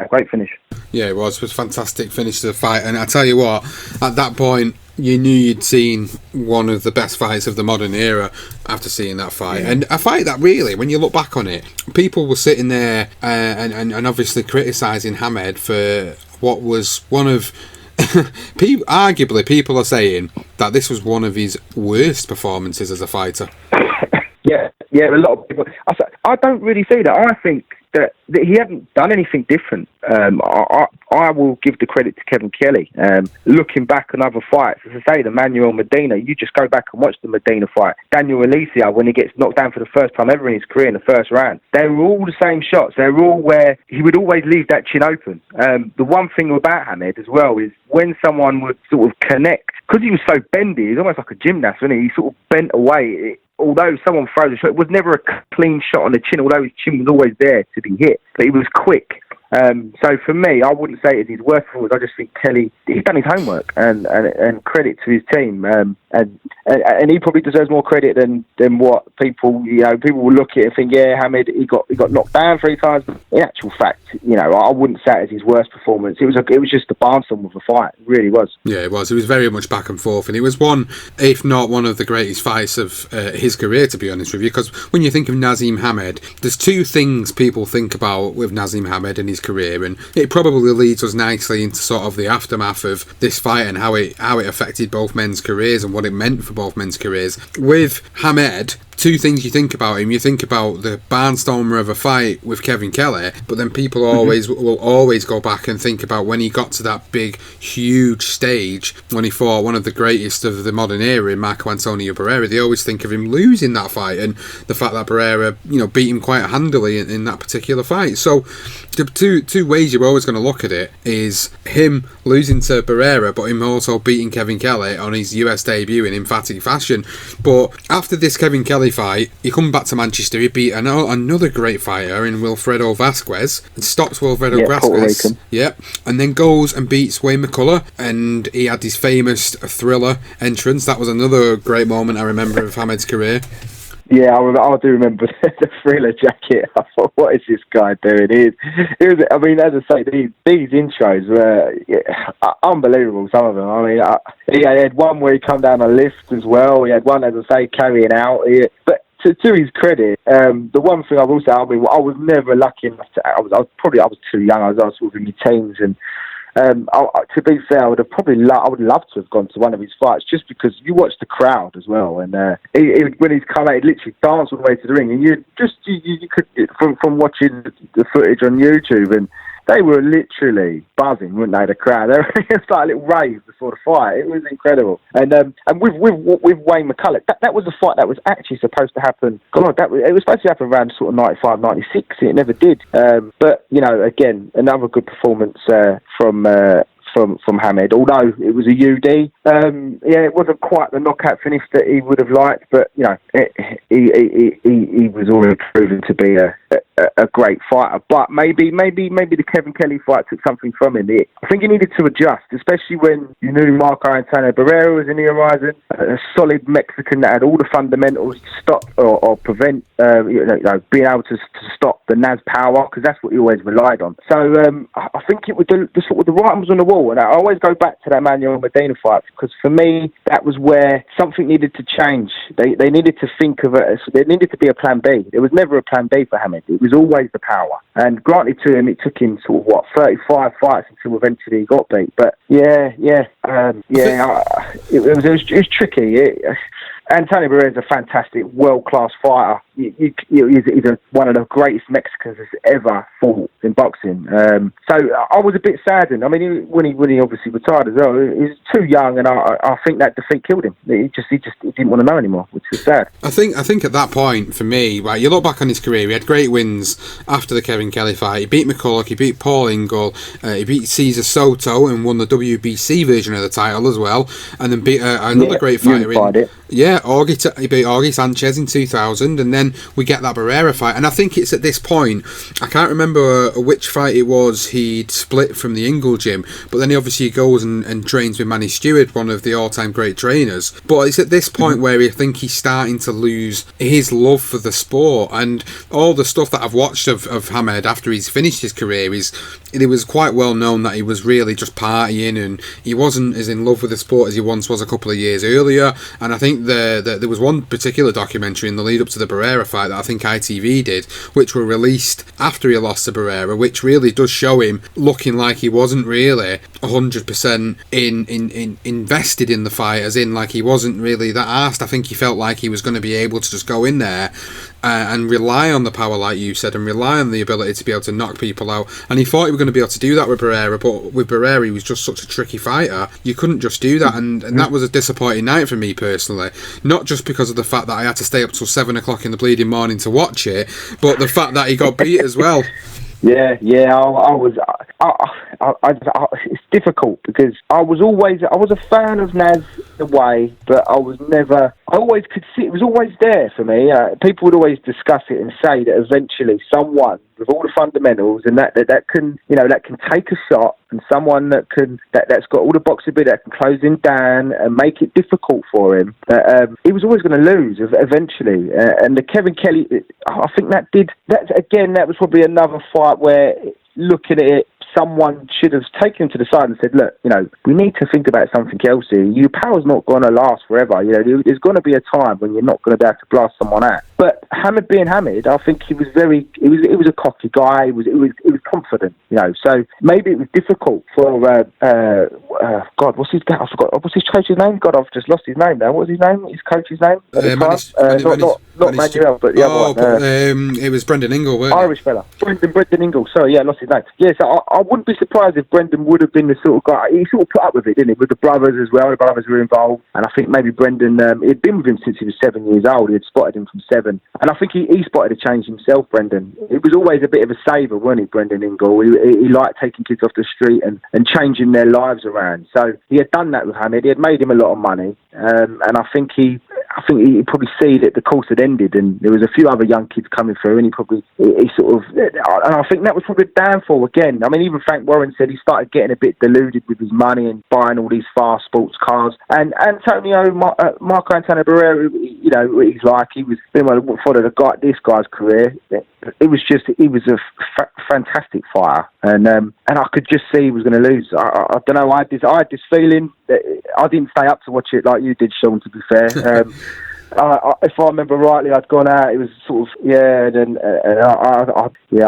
great finish. Yeah, it was a fantastic finish to the fight, and I tell you what, at that point you knew you'd seen one of the best fights of the modern era after seeing that fight. Yeah. And a fight that really, when you look back on it, people were sitting there and obviously criticising Hamed for what was one of arguably people are saying that this was one of his worst performances as a fighter. Yeah, a lot of people. I don't really see that. I think that he hadn't done anything different. I will give the credit to Kevin Kelley. Looking back on other fights, as I say, the Manuel Medina, you just go back and watch the Medina fight. Daniel Alicia, when he gets knocked down for the first time ever in his career in the first round, they were all the same shots. They were all where he would always leave that chin open. The one thing about Hamed as well is when someone would sort of connect, because he was so bendy, he's almost like a gymnast, wasn't he? He sort of bent away. Although someone throws a shot, it was never a clean shot on the chin, although his chin was always there to be hit. But he was quick. So for me, I wouldn't say it's his worst performance. I just think Kelley, he's done his homework, and credit to his team. And he probably deserves more credit than what people will look at it and think, yeah, Hamed, he got knocked down 3 times. But in actual fact, I wouldn't say it as his worst performance. It was just a barnstorm of a fight. It really was. Yeah, it was. It was very much back and forth, and it was one, if not one of the greatest fights of his career, to be honest with you. Because when you think of Naseem Hamed, there's 2 things people think about with Naseem Hamed and his career, and it probably leads us nicely into sort of the aftermath of this fight and how it affected both men's careers and what it meant for both men's careers. With Hamed, 2 things you think about him. You think about the barnstormer of a fight with Kevin Kelley, but then people will always go back and think about when he got to that big, huge stage when he fought one of the greatest of the modern era in Marco Antonio Barrera. They always think of him losing that fight, and the fact that Barrera, beat him quite handily in that particular fight. So the two ways you're always going to look at it is him losing to Barrera, but him also beating Kevin Kelley on his US debut in emphatic fashion. But after this Kevin Kelley fight, he come back to Manchester. He beat another great fighter in Wilfredo Vasquez and stops Wilfredo Vasquez. Yep, and then goes and beats Wayne McCullough, and he had his famous Thriller entrance. That was another great moment I remember of Hamed's career. Yeah, I do remember the Thriller jacket. I thought, what is this guy doing? It was, I mean, as I say, these intros were unbelievable, some of them. I mean, he had one where he come down a lift as well. He had one, as I say, carrying out. But to his credit, the one thing I will say, I mean, I was never lucky enough to, I was too young. I was sort of in my teens, and to be fair, I would have I would love to have gone to one of his fights, just because you watch the crowd as well, and when he's come out, he'd literally dance all the way to the ring, and you could from watching the footage on YouTube, and they were literally buzzing, weren't they? The crowd, it was like a little rave before the fight. It was incredible. And with Wayne McCulloch, that was a fight that was actually supposed to happen. It was supposed to happen around sort of 95, 96. It never did. But you know, again, another good performance from Hamed, although it was a UD. It wasn't quite the knockout finish that he would have liked, but you know, he was already proven to be a great fighter. But maybe the Kevin Kelley fight took something from him. I think he needed to adjust, especially when you knew Marco Antonio Barrera was in the horizon, a solid Mexican that had all the fundamentals to stop or prevent, being able to stop the Naz power, because that's what he always relied on. So I think it was the sort of the writing was on the wall, and I always go back to that Manuel Medina fight, because for me that was where something needed to change. They needed to think of it. There needed to be a plan B. There was never a plan B for Hamed. It was always the power. And granted to him, it took him sort of 35 fights until eventually he got beat. But it was tricky. Antonio Barrera is a fantastic, world-class fighter. He's one of the greatest Mexicans that's ever fought in boxing. So I was a bit saddened. I mean, when he obviously retired as well, he was too young, and I think that defeat killed him. He didn't want to know anymore, which was sad. I think at that point, for me, right, you look back on his career, he had great wins after the Kevin Kelley fight. He beat McCulloch, he beat Paul Ingle, he beat Cesar Soto and won the WBC version of the title as well, and then beat another great fighter in... Yeah, he beat Augie Sanchez in 2000, and then we get that Barrera fight. And I think it's at this point, I can't remember which fight it was he'd split from the Ingle gym, but then he obviously goes and trains with Manny Stewart, one of the all-time great trainers. But it's at this point where I think he's starting to lose his love for the sport, and all the stuff that I've watched of Hamed after he's finished his career, it was quite well known that he was really just partying, and he wasn't as in love with the sport as he once was a couple of years earlier. And I think there was one particular documentary in the lead up to the Barrera fight that I think ITV did, which were released after he lost to Barrera, which really does show him looking like he wasn't really 100% invested in the fight, as in like he wasn't really that arsed. I think he felt like he was going to be able to just go in there and rely on the power, like you said, and rely on the ability to be able to knock people out. And he thought he was going to be able to do that with Barrera, but with Barrera, he was just such a tricky fighter. You couldn't just do that, and that was a disappointing night for me personally. Not just because of the fact that I had to stay up till 7 o'clock in the bleeding morning to watch it, but the fact that he got beat as well. Yeah, it's difficult because I was a fan of Naz the way, but I always could see it was always there for me. People would always discuss it and say that eventually someone with all the fundamentals and that can take a shot, and someone that's got all the boxing ability that can close him down and make it difficult for him. He was always going to lose eventually, and the Kevin Kelley, I think that was probably another fight where, looking at it, someone should have taken him to the side and said, look, we need to think about something else here. Your power's not going to last forever. There's going to be a time when you're not going to be able to blast someone out. But Hamed being Hamed, I think he was a cocky guy. He was confident, So maybe it was difficult for what's his coach's name? God, I've just lost his name now. What was his name? His coach's name? Not Manuel, but the other one. It was Brendan Ingle, wasn't it? Irish fella. Brendan Ingle. Sorry, I lost his name. Yeah, so I wouldn't be surprised if Brendan would have been the sort of guy. He sort of put up with it, didn't he? With the brothers as well. The brothers were involved, and I think maybe Brendan. He'd been with him since he was 7 years old. He had spotted him from 7. And I think he spotted a change himself, Brendan. It was always a bit of a saver, wasn't he, Brendan Ingle? He liked taking kids off the street and changing their lives around. So he had done that with Hamed. He had made him a lot of money. And I think I think he probably see that the course had ended, and there was a few other young kids coming through, and he sort of, and I think that was probably a downfall again. I mean, even Frank Warren said he started getting a bit deluded with his money and buying all these fast sports cars. And Marco Antonio Barrera, you know what he's like. He was followed this guy's career. He was a fantastic fighter, and I could just see he was going to lose. I don't know. I had this feeling that I didn't stay up to watch it like you did, Sean. To be fair, if I remember rightly, I'd gone out. It was sort of I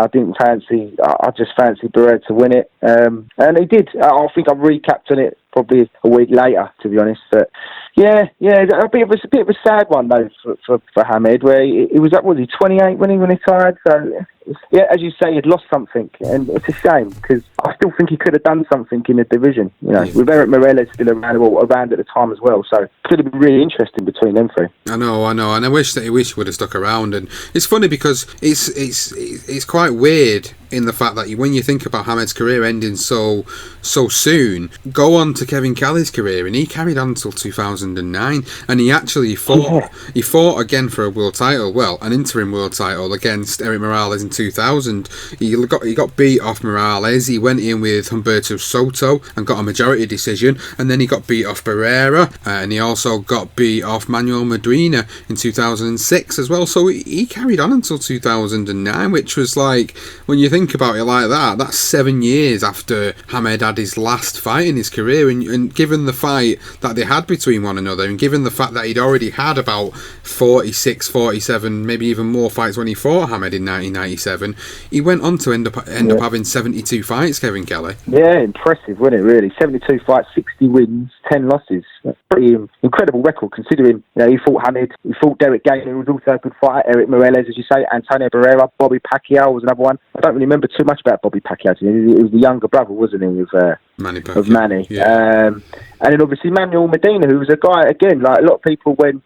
didn't fancy. I just fancied Barrera to win it, and he did. I think I recapped on it probably a week later, to be honest. But yeah, a bit of a sad one though for Hamed, where he was 28 when he retired. So yeah, as you say, he'd lost something, and it's a shame because I still think he could have done something in the division. You know, with Eric Morales still around at the time as well, so it could have been really interesting between them three. I know, and I wish he would have stuck around. And it's funny because it's quite weird in the fact that when you think about Hamed's career ending so soon, go on to Kevin Kelley's career, and he carried on until 2009, and he actually fought again for a world title, an interim world title against Eric Morales in 2000. He got beat off Morales. He went in with Humberto Soto and got a majority decision, and then he got beat off Barrera, and he also got beat off Manuel Medina in 2006 as well. So he carried on until 2009, which was like, when you think about it like that, that's 7 years after Hamed had his last fight in his career, and given the fight that they had between one another, and given the fact that he'd already had about 46, 47, maybe even more fights when he fought Hamed in 1997, he went on to end up having 72 fights, Kevin Kelley. Yeah, impressive, wasn't it, really? 72 fights, 60 wins, 10 losses. That's a pretty incredible record, considering he fought Hamed, he fought Derek Gainer, who was also a good fighter, Eric Morales, as you say, Antonio Barrera, Bobby Pacquiao was another one. I don't really remember too much about Bobby Pacquiao. He was the younger brother, wasn't he, of Manny. Yeah. And then obviously Manuel Medina, who was a guy, again, like a lot of people, when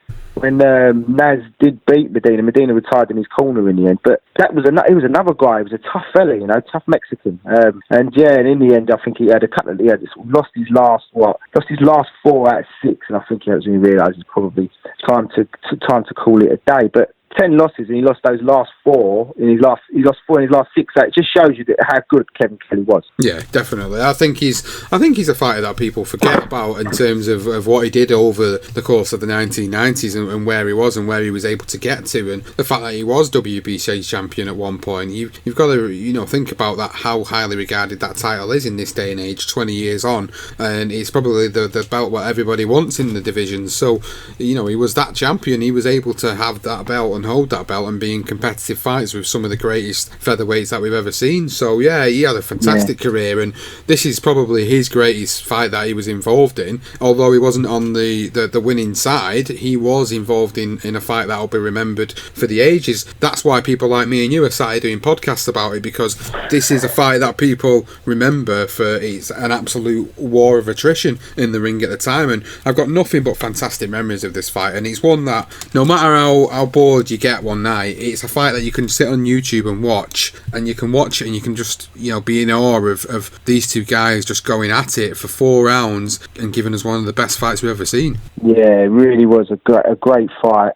Naz did beat Medina retired in his corner in the end, but he was another guy. He was a tough fella, tough Mexican. And in the end, I think he lost his last 4 out of 6, and I think he actually realised it's probably time to call it a day. But 10 losses, and he lost those last 4 he lost 4 in his last 6. So it just shows you how good Kevin Kelley was. Yeah, definitely. I think he's a fighter that people forget about in terms of what he did over the course of the 1990s and where he was and where he was able to get to, and the fact that he was WBC champion at one point. You've got to think about that, how highly regarded that title is in this day and age, 20 years on, and it's probably the belt what everybody wants in the division. So he was that champion. He was able to have that belt and hold that belt and be in competitive fights with some of the greatest featherweights that we've ever seen. So yeah, he had a fantastic career, and this is probably his greatest fight that he was involved in. Although he wasn't on the winning side, he was involved in a fight that will be remembered for the ages. That's why people like me and you have started doing podcasts about it, because this is a fight that people remember for it's an absolute war of attrition in the ring at the time, and I've got nothing but fantastic memories of this fight. And it's one that, no matter how bored you get one night, it's a fight that you can sit on YouTube and watch, and you can watch it and you can just be in awe of these two guys just going at it for 4 rounds and giving us one of the best fights we've ever seen. Yeah, it really was a great fight.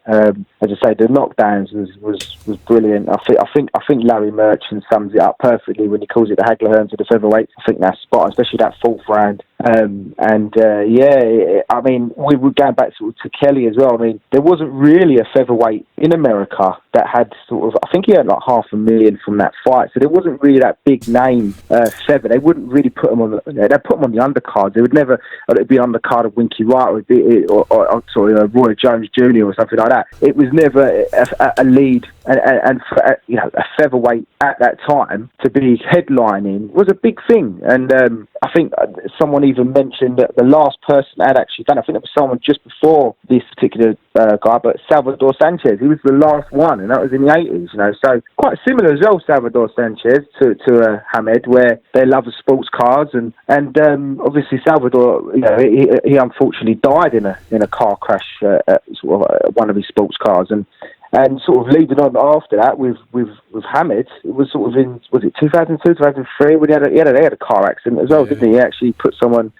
As I say, the knockdowns was brilliant. I think Larry Merchant sums it up perfectly when he calls it the Hagler-Hearns of the featherweights. I think that's spot on, especially that 4th round. I mean, we were going back to Kelley as well. I mean, there wasn't really a featherweight in America that had I think he had like $500,000 from that fight. So there wasn't really that big name feather. They wouldn't really put him on they'd put him on the undercard. They would never, it'd be undercard of Winky Wright or Roy Jones Jr. or something like that. It was never a lead, and for, a featherweight at that time to be headlining was a big thing. And I think someone even mentioned that the last person had actually done, I think it was someone just before this particular guy, but Salvador Sanchez. He was the last one, and that was in the 80s. So quite similar as well, Salvador Sanchez to Hamed, where they love the sports cars, and obviously Salvador, he unfortunately died in a car crash at one of his sports cars, and And sort of leading on after that with Hamed, it was sort of was it 2002, 2003 when he had a car accident as well, didn't he? He actually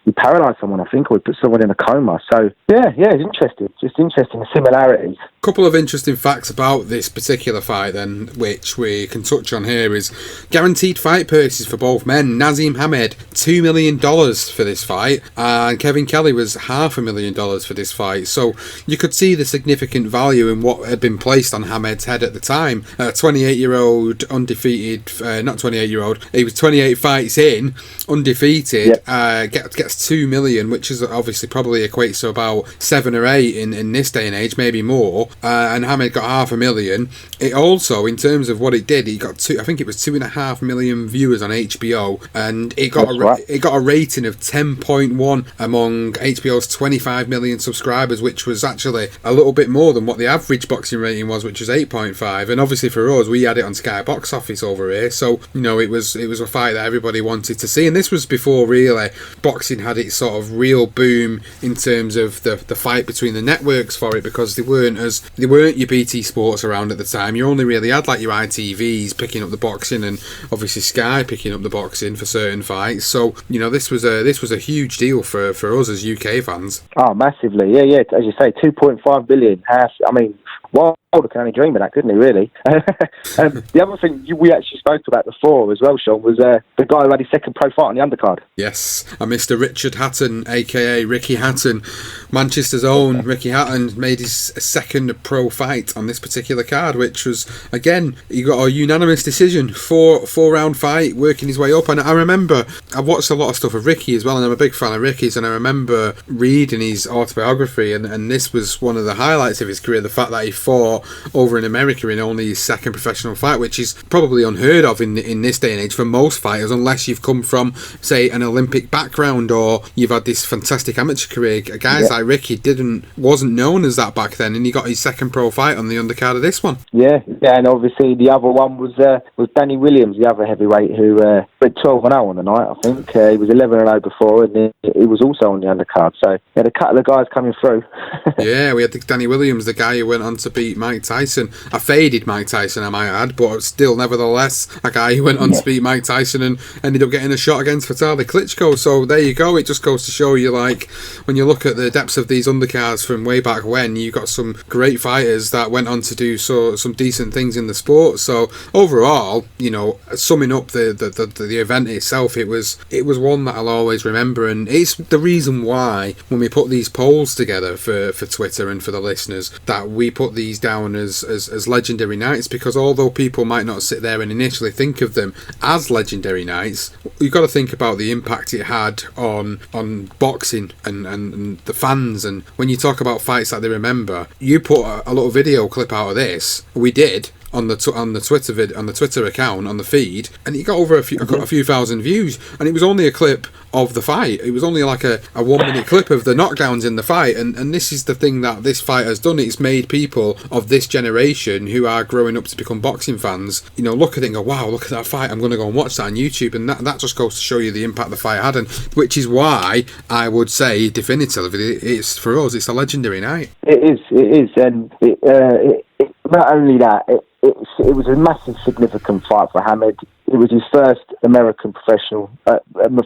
he paralysed someone, I think, or he put someone in a coma. So yeah, it's interesting. Just interesting, the similarities. Couple of interesting facts about this particular fight then, which we can touch on here, is guaranteed fight purses for both men. Naseem Hamed, $2 million for this fight, and Kevin Kelley was $500,000 for this fight. So you could see the significant value in what had been placed on Hamed's head at the time. 28-year-old undefeated, not 28-year-old, he was 28 fights in, undefeated, gets $2 million, which is obviously probably equates to about 7 or 8 in this day and age, maybe more. And Hamed got $500,000. It also, in terms of what it did, he got I think it was 2.5 million viewers on HBO, and it got a rating of 10.1 among HBO's 25 million subscribers, which was actually a little bit more than what the average boxing rating was, which was 8.5. And obviously for us, we had it on Sky Box Office over here, so it was a fight that everybody wanted to see. And this was before really boxing had its sort of real boom in terms of the fight between the networks for it, because they weren't your BT Sports around at the time. You only really had like your ITVs picking up the boxing, and obviously Sky picking up the boxing for certain fights. So this was a huge deal for us as UK fans. Oh, massively, yeah. As you say, 2.5 billion. I mean, Wilder can only dream of that, couldn't he, really? The other thing we actually spoke about before as well, Sean, was the guy who had his second pro fight on the undercard. Yes, and Mr. Richard Hatton, a.k.a. Ricky Hatton, Manchester's own Ricky Hatton, made his second pro fight on this particular card, which was, again, he got a unanimous decision, four-round fight, working his way up. And I remember, I watched a lot of stuff of Ricky as well, and I'm a big fan of Ricky's, and I remember reading his autobiography, and this was one of the highlights of his career, the fact that he fought over in America in only his second professional fight, which is probably unheard of in this day and age for most fighters, unless you've come from, say, an Olympic background or you've had this fantastic amateur career. Guys like Ricky wasn't known as that back then, and he got his second pro fight on the undercard of this one. Yeah, and obviously the other one was Danny Williams, the other heavyweight, who went 12-0 on the night, I think. He was 11-0 before, and he was also on the undercard. So we had a couple of guys coming through. Yeah, we had Danny Williams, the guy who went on to beat Mike Tyson. I faded Mike Tyson, I might add, but still, nevertheless, a guy who went on to beat Mike Tyson and ended up getting a shot against Vitaly Klitschko. So there you go. It just goes to show you, like, when you look at the depths of these undercards from way back when, you got some great fighters that went on to do some decent things in the sport. So overall, summing up the event itself, it was one that I'll always remember, and it's the reason why when we put these polls together for Twitter and for the listeners, that we put these down as legendary nights, because although people might not sit there and initially think of them as legendary nights, you've got to think about the impact it had on boxing and the fans. And when you talk about fights that they remember, you put a little video clip out of this, we did, on the Twitter account, on the feed, and it got over a few thousand views, and it was only a clip of the fight. It was only like a 1 minute clip of the knockdowns in the fight, and this is the thing that this fight has done. It's made people of this generation who are growing up to become boxing fans, look at it and go, wow, look at that fight, I'm going to go and watch that on YouTube. And that just goes to show you the impact the fight had, and which is why I would say definitively it's, for us, it's a legendary night. It is, and not only that, it was a massive, significant fight for Hamed. It was his first American professional,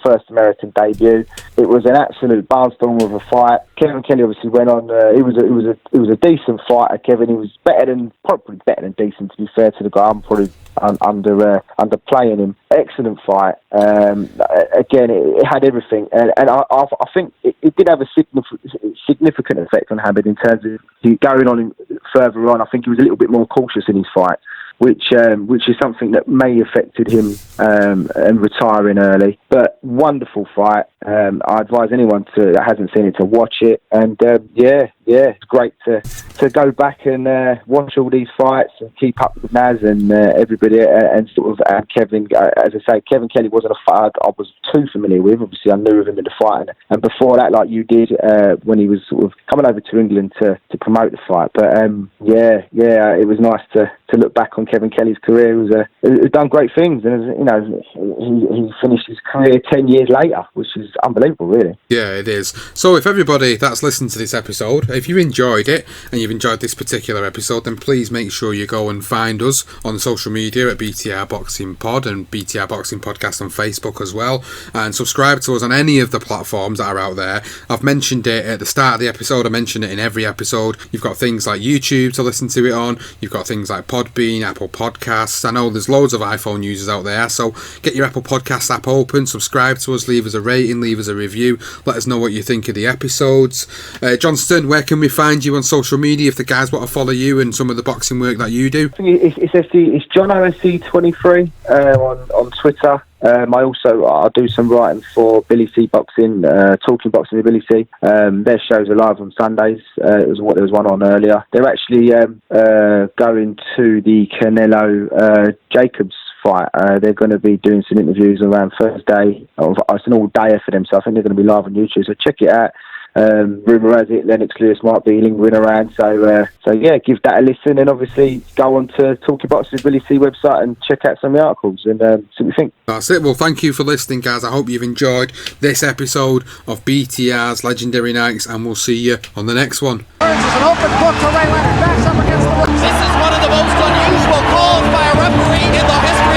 first American debut. It was an absolute barnstorm of a fight. Kevin Kelley obviously went on. It was a decent fighter. Kevin, he was probably better than decent, to be fair to the guy. I'm probably underplaying him. Excellent fight. Again, it had everything, and I think it did have a significant effect on Hamed in terms of going on further on. I think he was a little bit more cautious in his fight, which is something that may have affected him and retiring early. But wonderful fight. I advise anyone that hasn't seen it to watch it. And it's great to go back and watch all these fights and keep up with Naz and everybody and sort of Kevin. As I say, Kevin Kelley wasn't a fighter I was too familiar with. Obviously, I knew of him in the fight, and before that, like you did, when he was sort of coming over to England to promote the fight. But it was nice to look back on Kevin Kelley's career has done great things, and he finished his career 10 years later, which is unbelievable, really. Yeah, it is. So if everybody that's listened to this episode, if you enjoyed it and you've enjoyed this particular episode, then please make sure you go and find us on social media at BTR Boxing Pod and BTR Boxing Podcast on Facebook as well, and subscribe to us on any of the platforms that are out there. I've mentioned it at the start of the episode, I mention it in every episode. You've got things like YouTube to listen to it on, you've got things like Podbean, Apple Podcasts. I know there's loads of iPhone users out there, so get your Apple Podcast app open, subscribe to us, leave us a rating, leave us a review, let us know what you think of the episodes. Johnston, where can we find you on social media if the guys want to follow you and some of the boxing work that you do? It's John OSC23 on Twitter. I do some writing for Billy C Boxing, Talking Boxing with Billy C. Their shows are live on Sundays. There was one on earlier. They're actually going to the Canelo Jacobs fight. They're going to be doing some interviews around Thursday. It's an all-dayer for them, so I think they're going to be live on YouTube. So check it out. Rumour has it Lennox Lewis might be lingering around, so yeah, give that a listen, and obviously go on to Talking Boxing with Billy C website and check out some of the articles and see what you think. That's it. Well, thank you for listening, guys. I hope you've enjoyed this episode of BTR's Legendary Nights, and we'll see you on the next one. This is one of the most unusual calls by a referee in the history